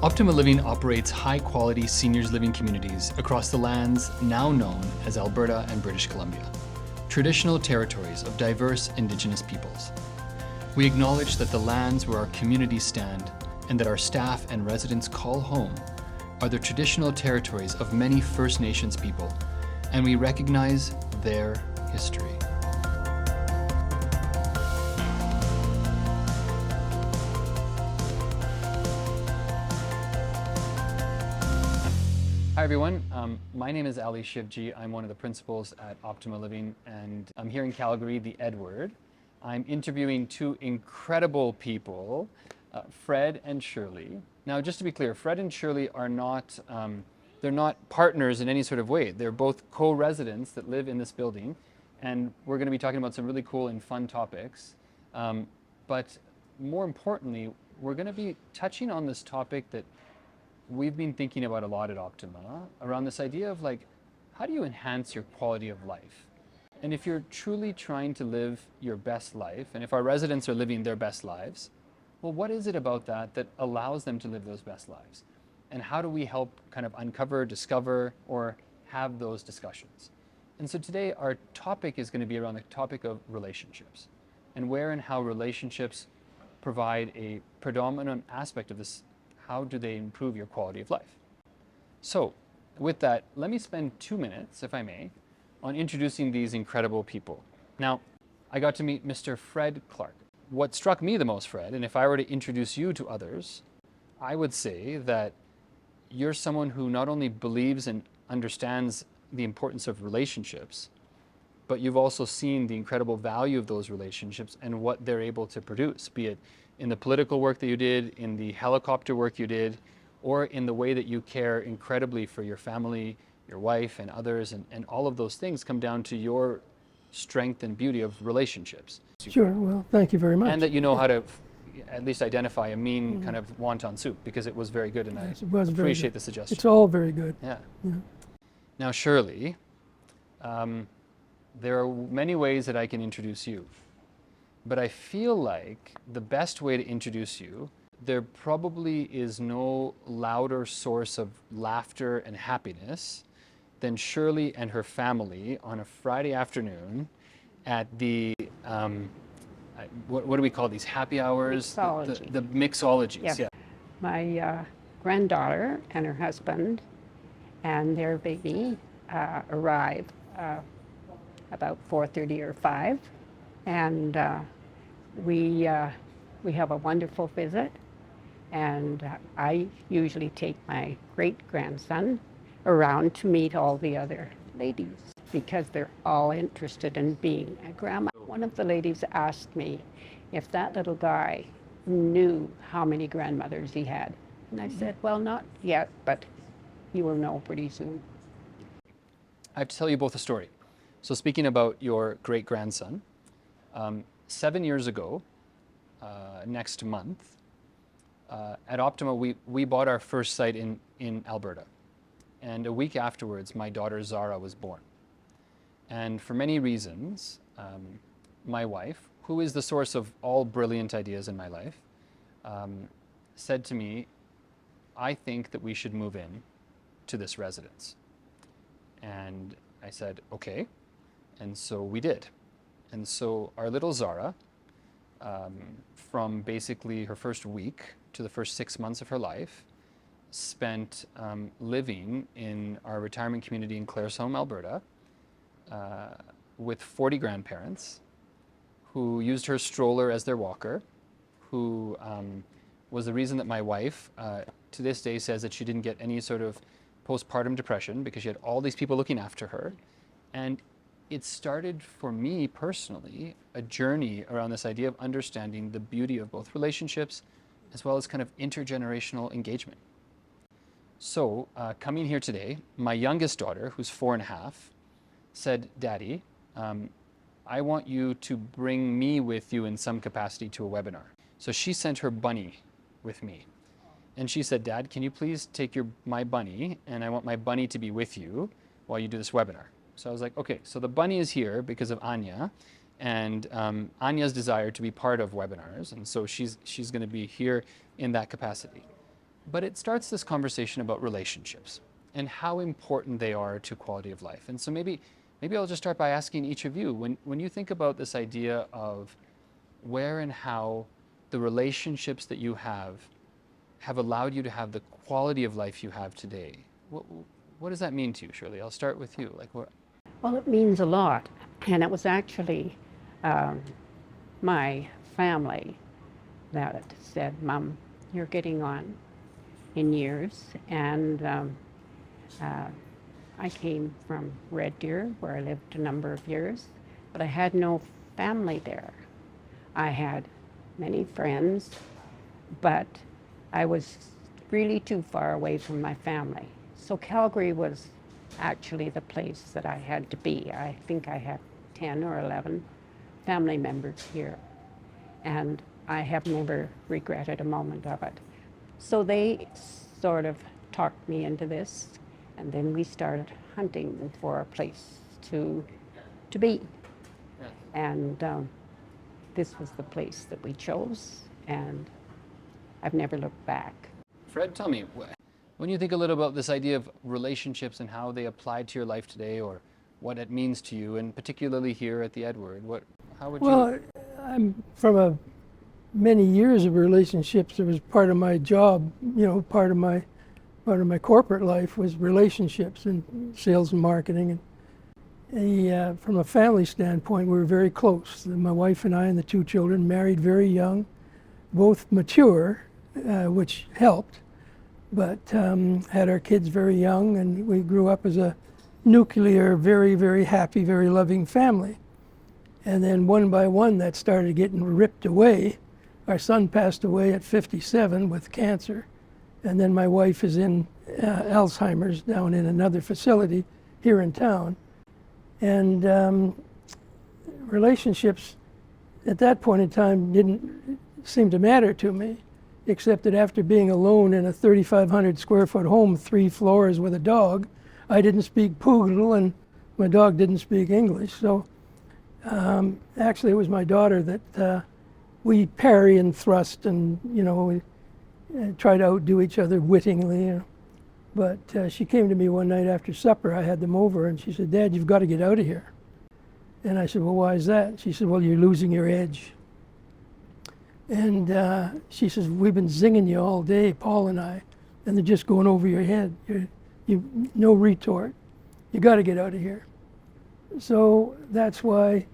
Optima Living operates high-quality seniors living communities across the lands now known as Alberta and British Columbia, traditional territories of diverse Indigenous peoples. We acknowledge that the lands where our communities stand and that our staff and residents call home are the traditional territories of many First Nations people, and we recognize their history. Hi everyone, my name is Shivji. I'm one of the principals at Optima Living, and I'm here in Calgary, the Edward. I'm interviewing two incredible people, Fred and Shirley. Now, just to be clear, Fred and Shirley are not, they're not partners in any sort of way. They're both co-residents that live in this building, and we're going to be talking about some really cool and fun topics. But more importantly, we're going to be touching on this topic that we've been thinking about a lot at Optima, around this idea of like, how do you enhance your quality of life? And if you're truly trying to live your best life, and if our residents are living their best lives, well, what is it about that that allows them to live those best lives? And how do we help kind of uncover, discover, or have those discussions? And so today our topic is going to be around the topic of relationships, and where and how relationships provide a predominant aspect of this. How do they improve your quality of life? So with that, let me spend 2 minutes, if I may, on introducing these incredible people. Now, I got to meet Mr. Fred Clarke. What struck me the most, Fred, and if I were to introduce you to others, I would say that you're someone who not only believes and understands the importance of relationships, but you've also seen the incredible value of those relationships and what they're able to produce, be it in the political work that you did, in the helicopter work you did, or in the way that you care incredibly for your family, your wife, and others, and all of those things come down to your strength and beauty of relationships. Sure, well, thank you very much. And that you know how to at least identify a mean kind of wonton soup, because it was very good, and Yes, I it was very appreciate good. the suggestion. It's all very good. Yeah. Yeah. Now, Shirley, there are many ways that I can introduce you, but I feel like the best way to introduce you, there probably is no louder source of laughter and happiness than Shirley and her family on a Friday afternoon at the, what do we call these, happy hours? Mixology. The mixologies, yeah. My granddaughter and her husband and their baby arrive about 4:30 or 5, and we have a wonderful visit, and I usually take my great-grandson around to meet all the other ladies because they're all interested in being a grandma. One of the ladies asked me if that little guy knew how many grandmothers he had, and I said, well, not yet, but he will know pretty soon. I have to tell you both a story. So speaking about your great-grandson, 7 years ago, next month, at Optima, we bought our first site in Alberta. And a week afterwards, my daughter Zara was born. And for many reasons, my wife, who is the source of all brilliant ideas in my life, said to me, I think that we should move in to this residence. And I said, okay. And so we did. And so our little Zara, from basically her first week to the first 6 months of her life, spent living in our retirement community in Clarke, Alberta, with 40 grandparents who used her stroller as their walker, who was the reason that my wife, to this day, says that she didn't get any sort of postpartum depression because she had all these people looking after her. And it started for me personally a journey around this idea of understanding the beauty of both relationships as well as kind of intergenerational engagement. So coming here today, my youngest daughter, who's 4.5, said, Daddy, I want you to bring me with you in some capacity to a webinar. So she sent her bunny with me. And she said, Dad, can you please take my bunny, and I want my bunny to be with you while you do this webinar. So I was like, okay, so the bunny is here because of Anya, and Anya's desire to be part of webinars, and so she's going to be here in that capacity. But it starts this conversation about relationships and how important they are to quality of life. And so maybe I'll just start by asking each of you, when you think about this idea of where and how the relationships that you have allowed you to have the quality of life you have today, what does that mean to you, Shirley? I'll start with you. Like, what? Well, it means a lot. And it was actually my family that said, Mom, you're getting on in years. And I came from Red Deer, where I lived a number of years, but I had no family there. I had many friends, but I was really too far away from my family. So Calgary was actually the place that I had to be. I think I have 10 or 11 family members here, and I have never regretted a moment of it. So they sort of talked me into this, and then we started hunting for a place to be. Yeah. And this was the place that we chose, and I've never looked back. Fred, tell me, when you think a little about this idea of relationships and how they apply to your life today, or what it means to you, and particularly here at the Edward, how would you? Well, I'm from many years of relationships. It was part of my job, part of my corporate life was relationships and sales and marketing. And from a family standpoint, we were very close. My wife and I and the two children married very young, both mature, which helped, but had our kids very young, and we grew up as a nuclear, very, very happy, very loving family. And then one by one, that started getting ripped away. Our son passed away at 57 with cancer. And then my wife is in Alzheimer's down in another facility here in town. And relationships at that point in time didn't seem to matter to me, except that after being alone in a 3,500 square foot home, 3 floors with a dog, I didn't speak Poodle and my dog didn't speak English. So actually it was my daughter that we parry and thrust and, we try to outdo each other wittingly. But she came to me one night after supper. I had them over and she said, Dad, you've got to get out of here. And I said, well, why is that? She said, well, you're losing your edge. And she says, we've been zinging you all day, Paul and I, and they're just going over your head. You no retort. You got to get out of here. So that's why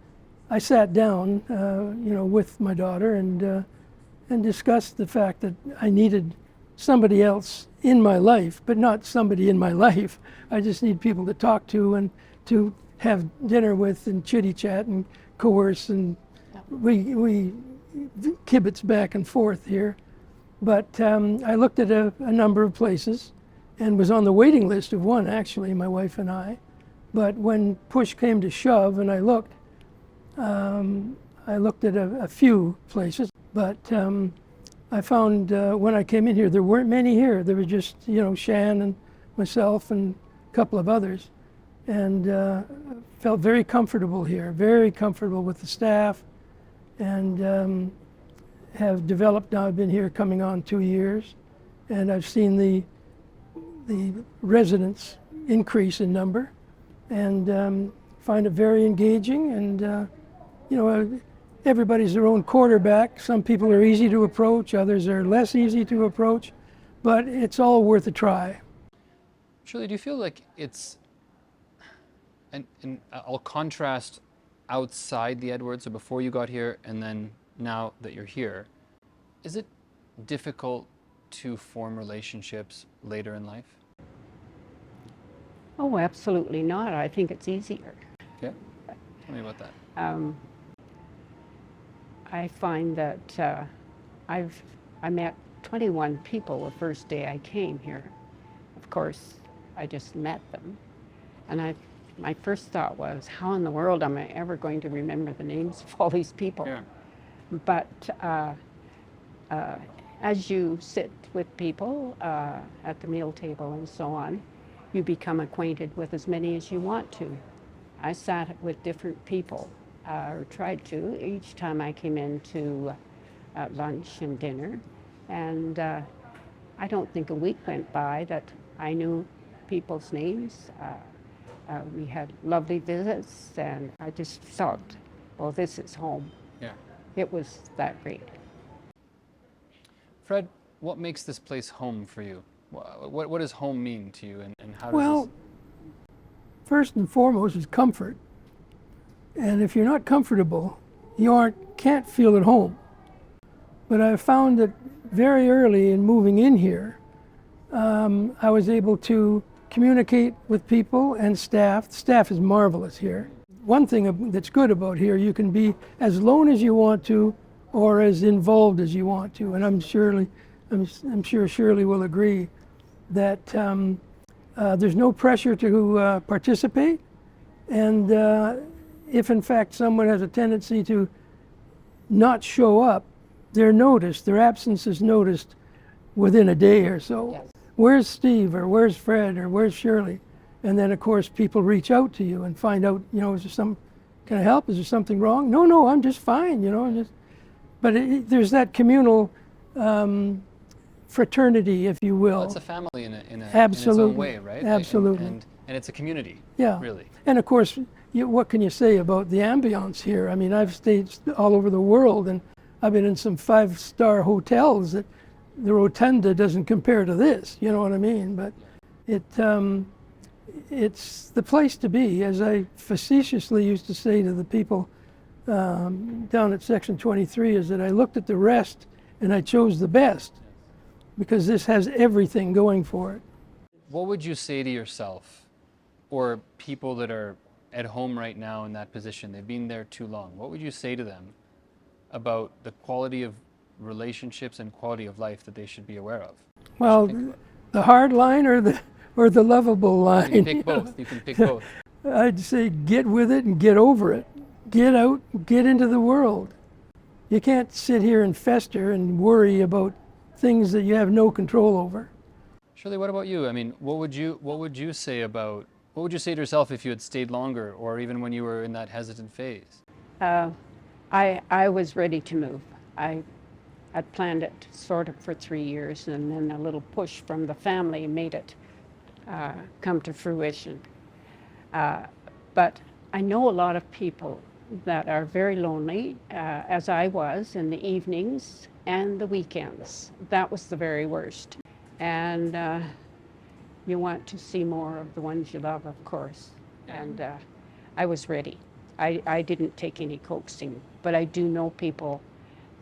I sat down, with my daughter and discussed the fact that I needed somebody else in my life, but not somebody in my life. I just need people to talk to and to have dinner with and chitty chat and coerce, and we kibitz back and forth here. But I looked at a number of places and was on the waiting list of one, actually, my wife and I. But when push came to shove and I looked at a few places, but I found when I came in here, there weren't many here. There was just, Shan and myself and a couple of others. And felt very comfortable here, very comfortable with the staff, and have developed, now I've been here coming on 2 years, and I've seen the residents increase in number, and find it very engaging. And everybody's their own quarterback. Some people are easy to approach, others are less easy to approach, but it's all worth a try. Shirley, do you feel like it's, and I'll contrast outside the Edwards, so before you got here and then now that you're here, is it difficult to form relationships later in life? Oh, absolutely not. I think it's easier. Okay, tell me about that. I find that I met 21 people the first day I came here. Of course, I just met them, and my first thought was, how in the world am I ever going to remember the names of all these people? Yeah. But as you sit with people at the meal table and so on, you become acquainted with as many as you want to. I sat with different people, or tried to, each time I came in to lunch and dinner. And I don't think a week went by that I knew people's names. We had lovely visits, and I just felt, well, this is home. Yeah. It was that great. Fred, what makes this place home for you? What does home mean to you, and how does Well, first and foremost is comfort. And if you're not comfortable, you can't feel at home. But I found that very early in moving in here, I was able to communicate with people and staff. The staff is marvelous here. One thing that's good about here, you can be as alone as you want to or as involved as you want to. And I'm sure Shirley will agree that there's no pressure to participate. And if in fact someone has a tendency to not show up, they're noticed, their absence is noticed within a day or so. Yes. Where's Steve, or where's Fred, or where's Shirley? And then of course people reach out to you and find out, is there can I help? Is there something wrong? No, I'm just fine, But there's that communal fraternity, if you will. Well, it's a family in its Absolutely. own way, right? Absolutely. And it's a community, Yeah. really. And of course, what can you say about the ambiance here? I mean, I've stayed all over the world, and I've been in some 5-star hotels that the rotunda doesn't compare to this, you know what I mean? But it's the place to be, as I facetiously used to say to the people down at Section 23, is that I looked at the rest and I chose the best, because this has everything going for it. What would you say to yourself, or people that are at home right now in that position, they've been there too long, what would you say to them about the quality of relationships and quality of life that they should be aware of? Well, the hard line or the lovable line? You can pick both. You can pick both. I'd say get with it and get over it. Get out, get into the world. You can't sit here and fester and worry about things that you have no control over. Shirley, what about you? I mean, what would you say to yourself if you had stayed longer, or even when you were in that hesitant phase? I was ready to move. I had planned it sort of for 3 years, and then a little push from the family made it come to fruition. But I know a lot of people that are very lonely, as I was in the evenings and the weekends. That was the very worst. And you want to see more of the ones you love, of course. And I was ready. I didn't take any coaxing, but I do know people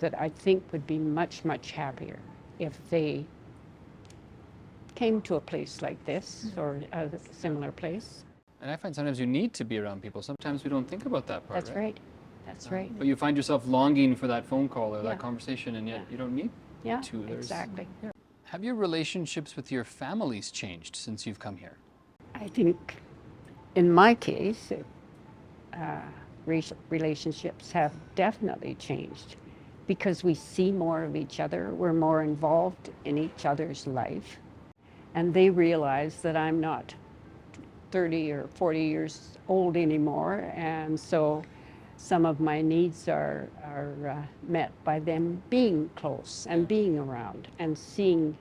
that I think would be much, much happier if they came to a place like this or a similar place. And I find sometimes you need to be around people. Sometimes we don't think about that part. That's right. That's right. But you find yourself longing for that phone call or Yeah. that conversation, and yet Yeah. you don't need Yeah, to. exactly. Have your relationships with your families changed since you've come here? I think in my case, relationships have definitely changed because we see more of each other. We're more involved in each other's life. And they realize that I'm not 30 or 40 years old anymore. And so some of my needs are met by them being close and being around and seeing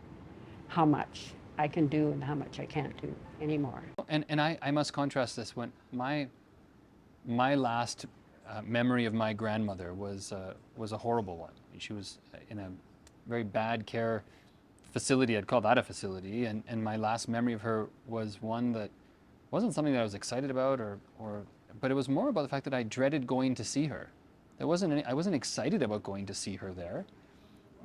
how much I can do and how much I can't do anymore. And I must contrast this. When my last memory of my grandmother was a horrible one. She was in a very bad care facility. I'd call that a facility. And my last memory of her was one that wasn't something that I was excited about, but it was more about the fact that I dreaded going to see her. I wasn't excited about going to see her there.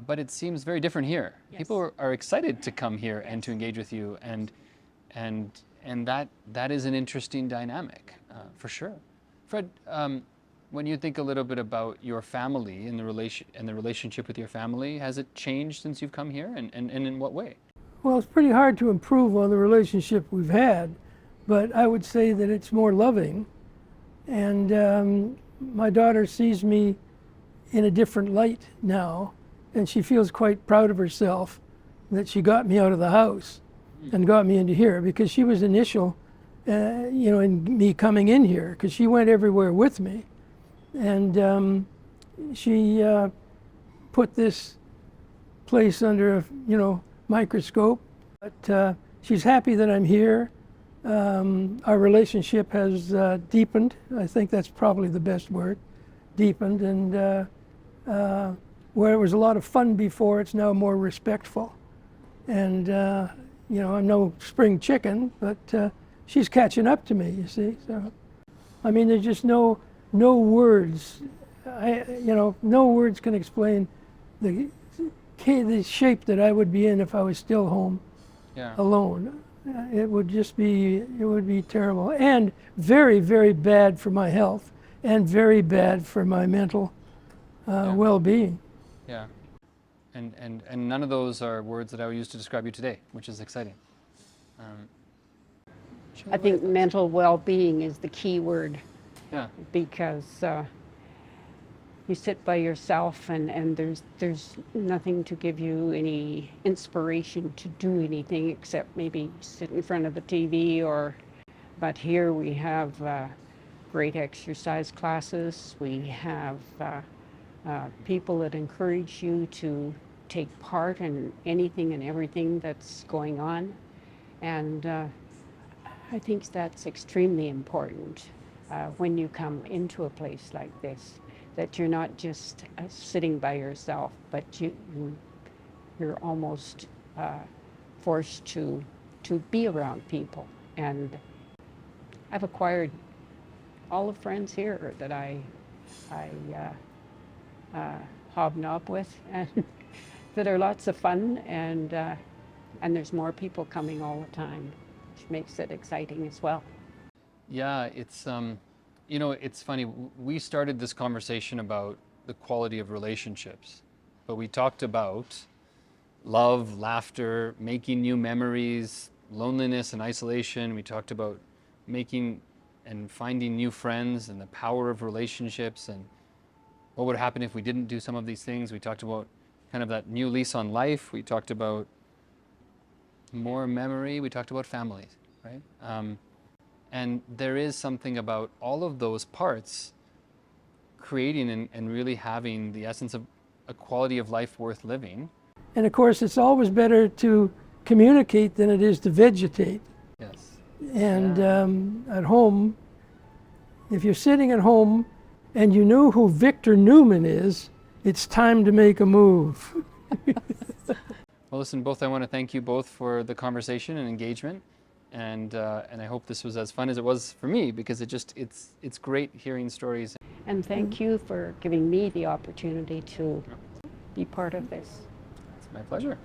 But it seems very different here. Yes. People are excited to come here and to engage with you, and that is an interesting dynamic, for sure. Fred, when you think a little bit about your family and the relationship with your family, has it changed since you've come here, and in what way? Well, it's pretty hard to improve on the relationship we've had, but I would say that it's more loving. And my daughter sees me in a different light now, and she feels quite proud of herself that she got me out of the house and got me into here, because she was initial, in me coming in here, because she went everywhere with me. And she put this place under, microscope. But she's happy that I'm here. Our relationship has deepened. I think that's probably the best word, deepened. And where it was a lot of fun before, it's now more respectful. And, you know, I'm no spring chicken, but she's catching up to me, you see. So, I mean, there's just no words. No words can explain the shape that I would be in if I was still home alone. It would be terrible, and very, very bad for my health, and very bad for my mental well-being. Yeah, and none of those are words that I would use to describe you today, which is exciting. I think mental well-being is the key word. Yeah. Because you sit by yourself and there's nothing to give you any inspiration to do anything except maybe sit in front of the TV but here we have great exercise classes. We have people that encourage you to take part in anything and everything that's going on. And I think that's extremely important when you come into a place like this, that you're not just sitting by yourself, but you're almost forced to be around people. And I've acquired all the friends here that I hobnob with, and that are lots of fun, and there's more people coming all the time, which makes it exciting as well. Yeah, it's you know, it's funny. We started this conversation about the quality of relationships, but we talked about love, laughter, making new memories, loneliness and isolation. We talked about making and finding new friends and the power of relationships and what would happen if we didn't do some of these things. We talked about kind of that new lease on life. We talked about more memory. We talked about families, right? And there is something about all of those parts creating and really having the essence of a quality of life worth living. And of course, it's always better to communicate than it is to vegetate. Yes. And at home, if you're sitting at home and you know who Victor Newman is, it's time to make a move. Well, listen, both, I want to thank you both for the conversation and engagement. And I hope this was as fun as it was for me, because it's great hearing stories. And thank you for giving me the opportunity to be part of this. It's my pleasure.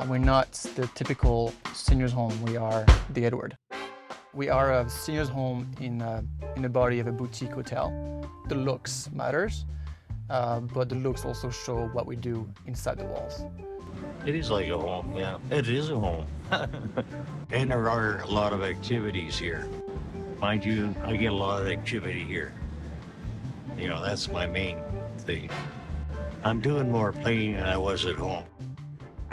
We're not the typical seniors home, we are the Edward. We are a seniors home in the body of a boutique hotel. The looks matters, but the looks also show what we do inside the walls. It is like a home, yeah. It is a home. And there are a lot of activities here. Mind you, I get a lot of activity here. You know, that's my main thing. I'm doing more playing than I was at home.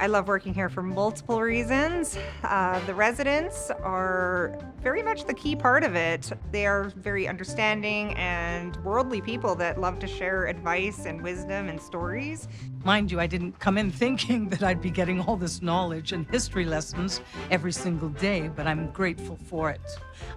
I love working here for multiple reasons. The residents are very much the key part of it. They are very understanding and worldly people that love to share advice and wisdom and stories. Mind you, I didn't come in thinking that I'd be getting all this knowledge and history lessons every single day, but I'm grateful for it.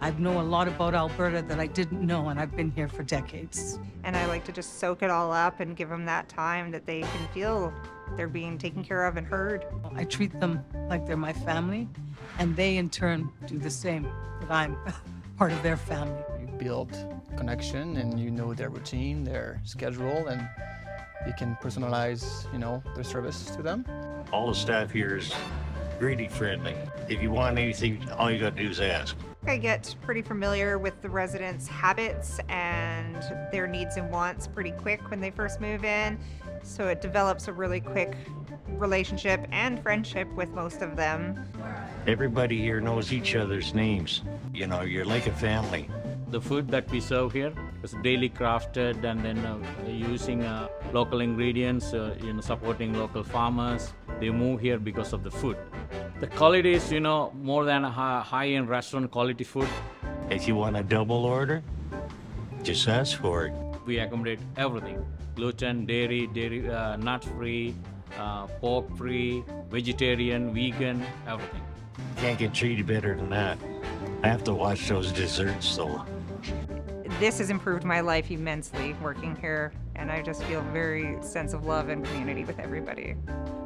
I know a lot about Alberta that I didn't know, and I've been here for decades. And I like to just soak it all up and give them that time that they can feel they're being taken care of and heard. I treat them like they're my family, and they in turn do the same, that I'm part of their family. You build connection and you know their routine, their schedule, and you can personalize, their service to them. All the staff here is really friendly. If you want anything, all you gotta do is ask. I get pretty familiar with the residents' habits and their needs and wants pretty quick when they first move in. So it develops a really quick relationship and friendship with most of them. Everybody here knows each other's names. You're like a family. The food that we serve here is daily crafted, and then using local ingredients, supporting local farmers. They move here because of the food. The quality is, more than a high-end restaurant quality food. If you want a double order, just ask for it. We accommodate everything: gluten, dairy, nut-free, pork-free, vegetarian, vegan, everything. Can't get treated better than that. I have to watch those desserts though. This has improved my life immensely working here, and I just feel a very sense of love and community with everybody.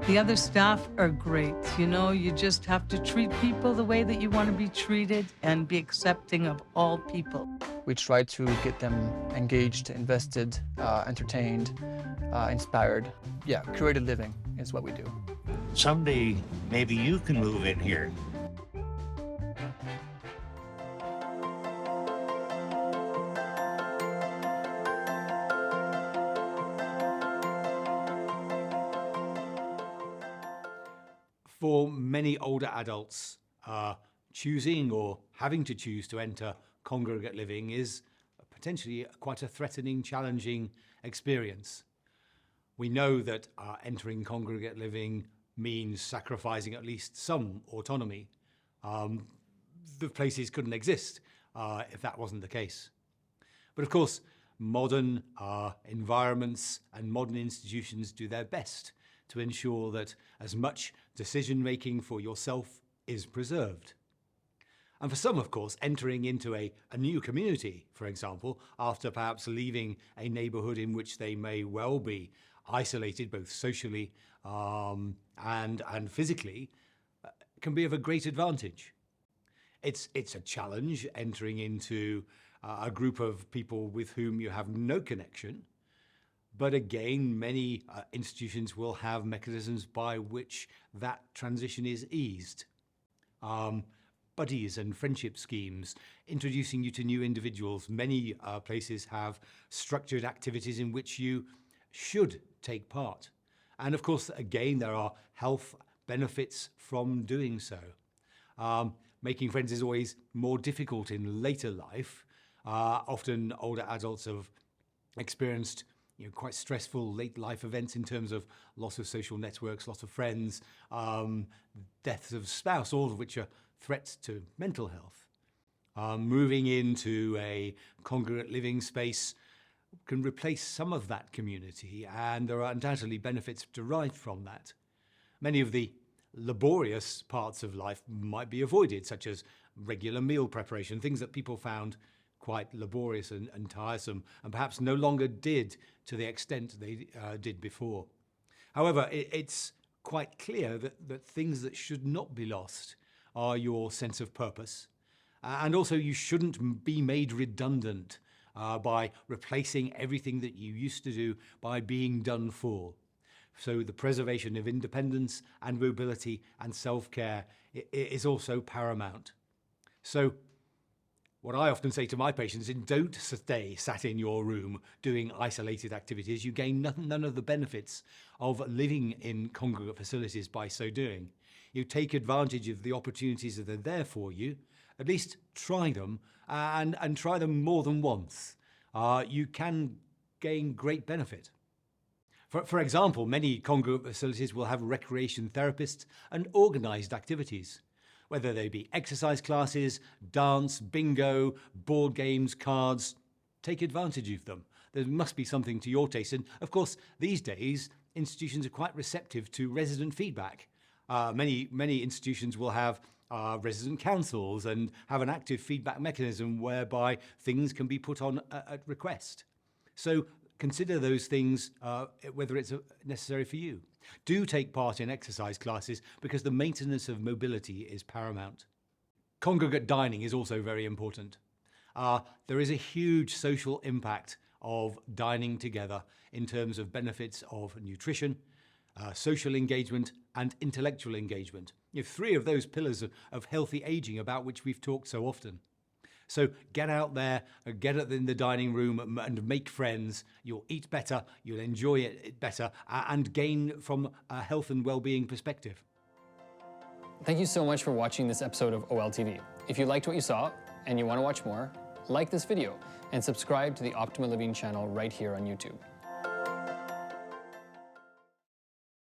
The other staff are great. You know, you just have to treat people the way that you want to be treated and be accepting of all people. We try to get them engaged, invested, entertained, inspired. Yeah, creative living is what we do. Someday, maybe you can move in here. For many older adults, choosing or having to choose to enter congregate living is potentially quite a threatening, challenging experience. We know that entering congregate living means sacrificing at least some autonomy. The places couldn't exist if that wasn't the case. But of course, modern environments and modern institutions do their best to ensure that as much decision-making for yourself is preserved. And for some, of course, entering into a new community, for example, after perhaps leaving a neighbourhood in which they may well be isolated both socially and physically, can be of a great advantage. It's a challenge entering into a group of people with whom you have no connection. But again, many institutions will have mechanisms by which that transition is eased. Buddies and friendship schemes, introducing you to new individuals. Many places have structured activities in which you should take part. And of course, again, there are health benefits from doing so. Making friends is always more difficult in later life. Often older adults have experienced quite stressful late life events in terms of loss of social networks, loss of friends, deaths of spouse, all of which are threats to mental health. Moving into a congregate living space can replace some of that community, and there are undoubtedly benefits derived from that. Many of the laborious parts of life might be avoided, such as regular meal preparation, things that people found quite laborious and tiresome, and perhaps no longer did to the extent they did before. However, it's quite clear that things that should not be lost are your sense of purpose, and also you shouldn't be made redundant by replacing everything that you used to do by being done for. So the preservation of independence and mobility and self-care is also paramount. So what I often say to my patients is, don't stay sat in your room doing isolated activities. You gain none of the benefits of living in congregate facilities by so doing. You take advantage of the opportunities that are there for you. At least try them, and try them more than once. You can gain great benefit. For example, many congregate facilities will have recreation therapists and organised activities, whether they be exercise classes, dance, bingo, board games, cards. Take advantage of them. There must be something to your taste. And of course, these days, institutions are quite receptive to resident feedback. Many institutions will have resident councils and have an active feedback mechanism whereby things can be put on at request. So consider those things, whether it's necessary for you. Do take part in exercise classes because the maintenance of mobility is paramount. Congregate dining is also very important. There is a huge social impact of dining together in terms of benefits of nutrition, social engagement, and intellectual engagement. You have three of those pillars of healthy aging about which we've talked so often. So get out there, get in the dining room and make friends. You'll eat better, you'll enjoy it better, and gain from a health and well-being perspective. Thank you so much for watching this episode of OLTV. If you liked what you saw and you want to watch more, like this video and subscribe to the Optima Living channel right here on YouTube.